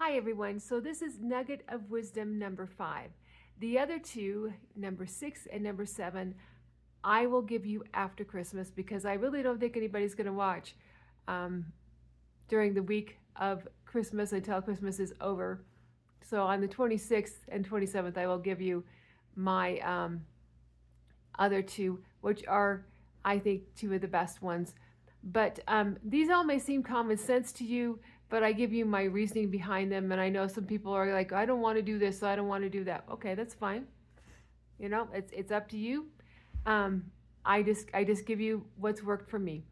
Hi everyone, so this is Nugget of Wisdom number 5. The other two, number 6 and number 7, I will give you after Christmas because I really don't think anybody's going to watch um, during the week of Christmas until Christmas is over. So on the 26th and 27th, I will give you my other two, which are, I think, two of the best ones. But these all may seem common sense to you, but I give you my reasoning behind them. And I know some people are like, I don't want to do this, so I don't want to do that. Okay, that's fine. You know, it's up to you. I just give you what's worked for me.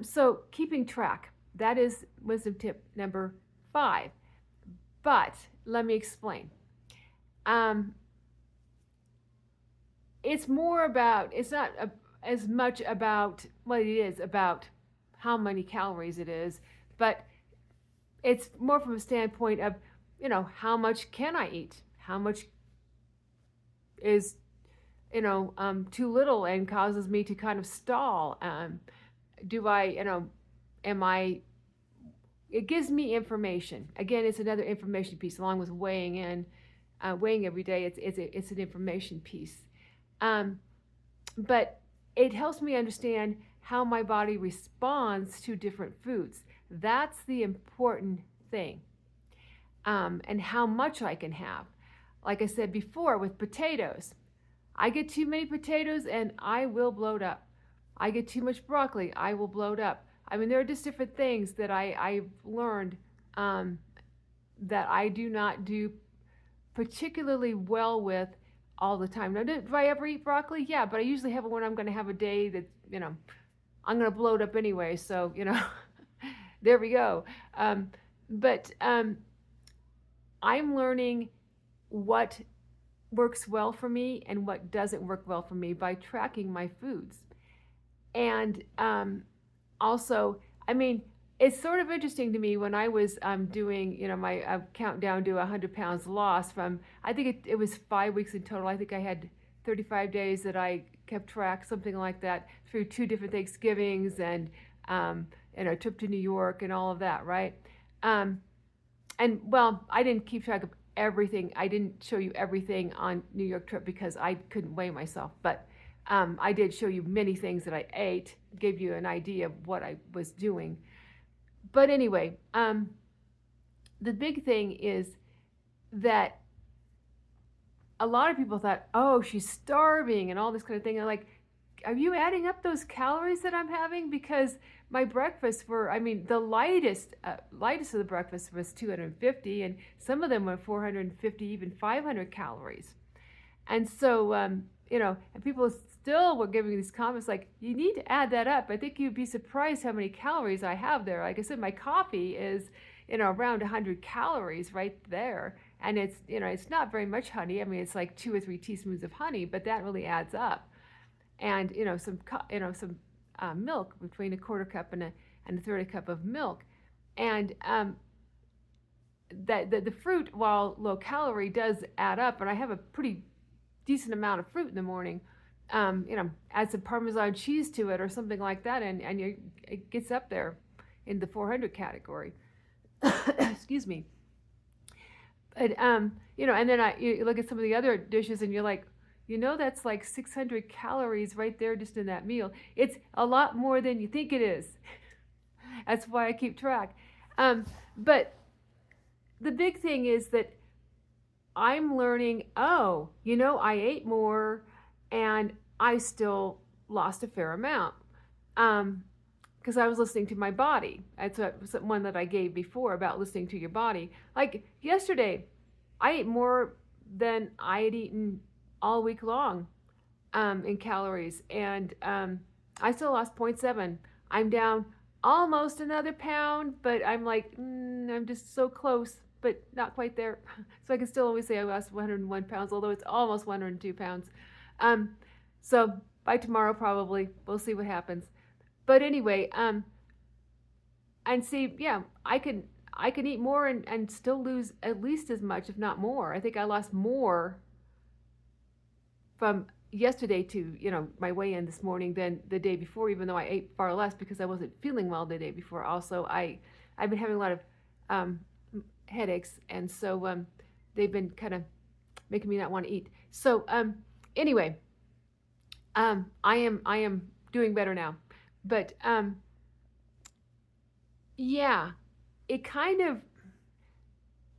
So keeping track, that is wisdom tip number 5. But let me explain. It's more about, it's not as much about, well, it is about how many calories it is, but it's more from a standpoint of, how much can I eat? How much is, too little and causes me to kind of stall? Do I, am I, it gives me information. Again, it's another information piece along with weighing every day. It's an information piece. But it helps me understand how my body responds to different foods. That's the important thing. And how much I can have. Like I said before, with potatoes, I get too many potatoes and I will bloat up. I get too much broccoli, I will bloat up. I mean, there are just different things that I've learned that I do not do particularly well with all the time. Now, do I ever eat broccoli? Yeah, but I usually have it when I'm going to have a day that, I'm going to bloat up anyway. So, there we go. But I'm learning what works well for me and what doesn't work well for me by tracking my foods. And also, I mean, it's sort of interesting to me when I was doing, my countdown to 100 pounds lost from, I think it was 5 weeks in total. I think I had 35 days that I kept track, something like that, through 2 different Thanksgivings and a trip to New York and all of that, right? And well, I didn't keep track of everything. I didn't show you everything on New York trip because I couldn't weigh myself, but I did show you many things that I ate, gave you an idea of what I was doing. But anyway, the big thing is that a lot of people thought, oh, she's starving and all this kind of thing. And I'm like, are you adding up those calories that I'm having? Because my breakfasts were, I mean, the lightest of the breakfast was 250, and some of them were 450, even 500 calories. And so, and people still were giving these comments like, you need to add that up. I think you'd be surprised how many calories I have there. Like I said, my coffee is, around 100 calories right there. And it's, it's not very much honey. I mean, it's like 2 or 3 teaspoons of honey, but that really adds up. And, some milk, between a quarter cup and a third a cup of milk. And that the fruit, while low calorie, does add up. And I have a pretty decent amount of fruit in the morning. Add some Parmesan cheese to it or something like that, and it gets up there in the 400 category. Excuse me. But and then you look at some of the other dishes, and you're like, that's like 600 calories right there just in that meal. It's a lot more than you think it is. That's why I keep track. But the big thing is that I'm learning, I ate more and I still lost a fair amount because I was listening to my body. That's one that I gave before about listening to your body. Like yesterday, I ate more than I had eaten all week long in calories, and I still lost 0.7. I'm down almost another pound, but I'm like, I'm just so close, but not quite there. So I can still always say I lost 101 pounds, although it's almost 102 pounds. So by tomorrow, probably, we'll see what happens. But anyway, and see, yeah, I can eat more and still lose at least as much, if not more. I think I lost more from yesterday to, my weigh-in this morning than the day before, even though I ate far less because I wasn't feeling well the day before. Also, I've been having a lot of headaches, and so they've been kind of making me not want to eat. So anyway, I am doing better now, but yeah, it kind of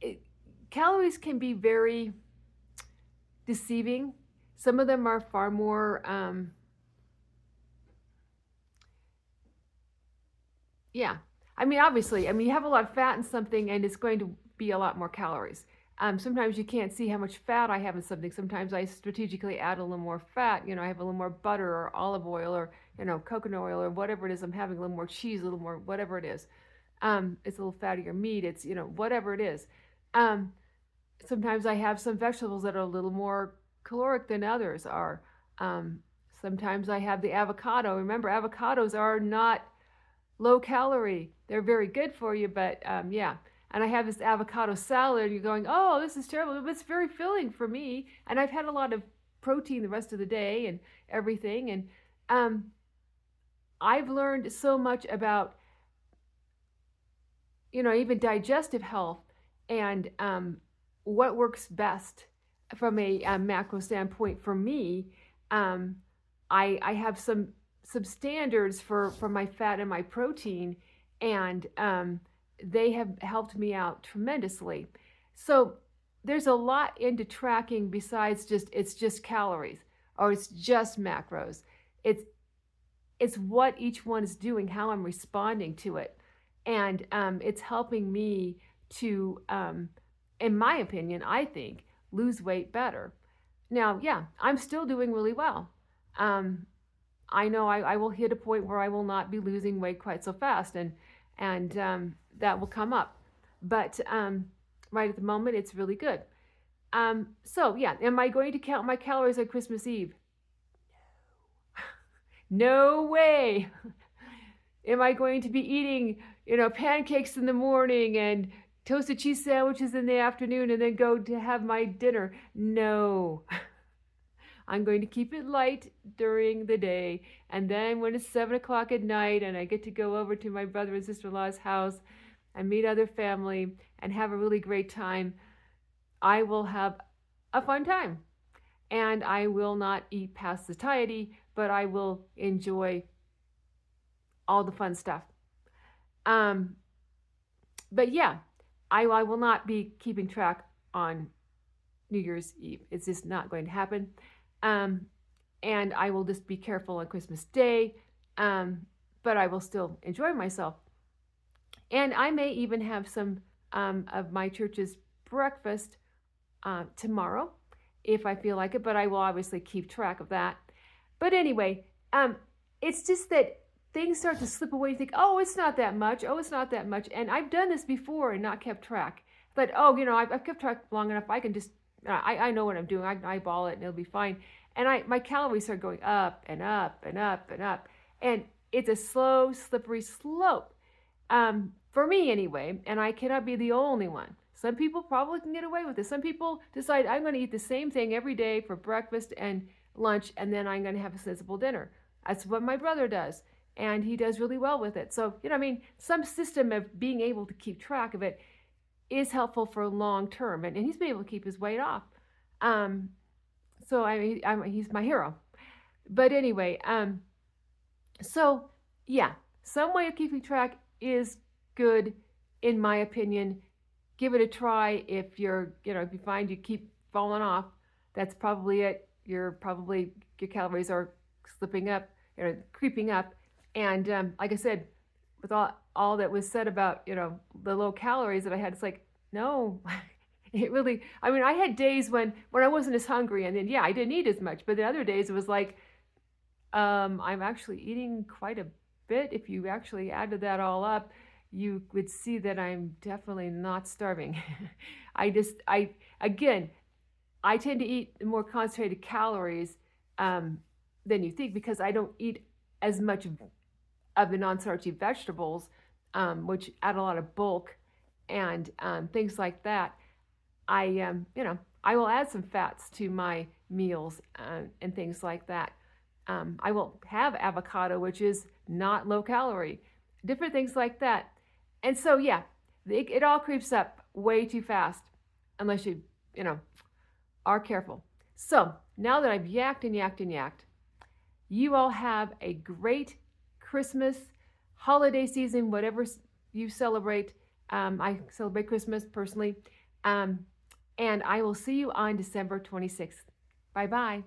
it, calories can be very deceiving. Some of them are far more yeah. I mean, obviously, I mean, you have a lot of fat in something, and it's going to be a lot more calories. Sometimes you can't see how much fat I have in something. Sometimes I strategically add a little more fat. You know, I have a little more butter or olive oil or, you know, coconut oil or whatever it is. I'm having a little more cheese, a little more whatever it is. It's a little fattier meat. It's, you know, whatever it is. Um, Sometimes I have some vegetables that are a little more caloric than others are. Um, Sometimes I have the avocado. Remember, avocados are not low calorie. They're very good for you, but yeah. And I have this avocado salad, and you're going, oh, this is terrible, but it's very filling for me. And I've had a lot of protein the rest of the day and everything. And um, I've learned so much about, you know, even digestive health and what works best from a macro standpoint for me. Um, I have some standards for my fat and my protein, and they have helped me out tremendously. So there's a lot into tracking besides just it's just calories or it's just macros. It's it's what each one is doing, how I'm responding to it, and it's helping me to, in my opinion, I think, lose weight better. Now, yeah, I'm still doing really well. Um, I know I will hit a point where I will not be losing weight quite so fast, and that will come up. But right at the moment, it's really good. So yeah, am I going to count my calories on Christmas Eve? No way. Am I going to be eating, you know, pancakes in the morning and toasted cheese sandwiches in the afternoon and then go to have my dinner? No. I'm going to keep it light during the day. And then when it's 7 o'clock at night and I get to go over to my brother and sister-in-law's house and meet other family and have a really great time, I will have a fun time. And I will not eat past satiety, but I will enjoy all the fun stuff. Um, but yeah, I will not be keeping track on New Year's Eve. It's just not going to happen. Um, and I will just be careful on Christmas Day, but I will still enjoy myself. And I may even have some of my church's breakfast tomorrow if I feel like it, but I will obviously keep track of that. But anyway, it's just that things start to slip away. You think, oh, it's not that much. Oh, it's not that much. And I've done this before and not kept track. But, oh, you know, I've kept track long enough. I can just, I know what I'm doing. I can eyeball it and it'll be fine. And my calories start going up and up and up and up. And it's a slow, slippery slope. For me anyway, and I cannot be the only one. Some people probably can get away with this. Some people decide I'm going to eat the same thing every day for breakfast and lunch, and then I'm going to have a sensible dinner. That's what my brother does, and he does really well with it. So, you know, I mean, some system of being able to keep track of it is helpful for long term, and he's been able to keep his weight off. So he's my hero. But anyway, so yeah, some way of keeping track is good, in my opinion. Give it a try. If you're, you know, if you find you keep falling off, that's probably it. Your calories are slipping up or creeping up. And like I said, with all that was said about, you know, the low calories that I had, it's like, no, it really, I mean, I had days when I wasn't as hungry, and then, yeah, I didn't eat as much. But the other days it was like, I'm actually eating quite a bit. If you actually added that all up, you would see that I'm definitely not starving. Again, I tend to eat more concentrated calories than you think, because I don't eat as much of the non-starchy vegetables, which add a lot of bulk and things like that. I will add some fats to my meals and things like that. I will have avocado, which is not low calorie, different things like that. And so, yeah, it all creeps up way too fast unless you are careful. So now that I've yacked and yacked and yacked, you all have a great Christmas, holiday season, whatever you celebrate. I celebrate Christmas personally. And I will see you on December 26th. Bye-bye.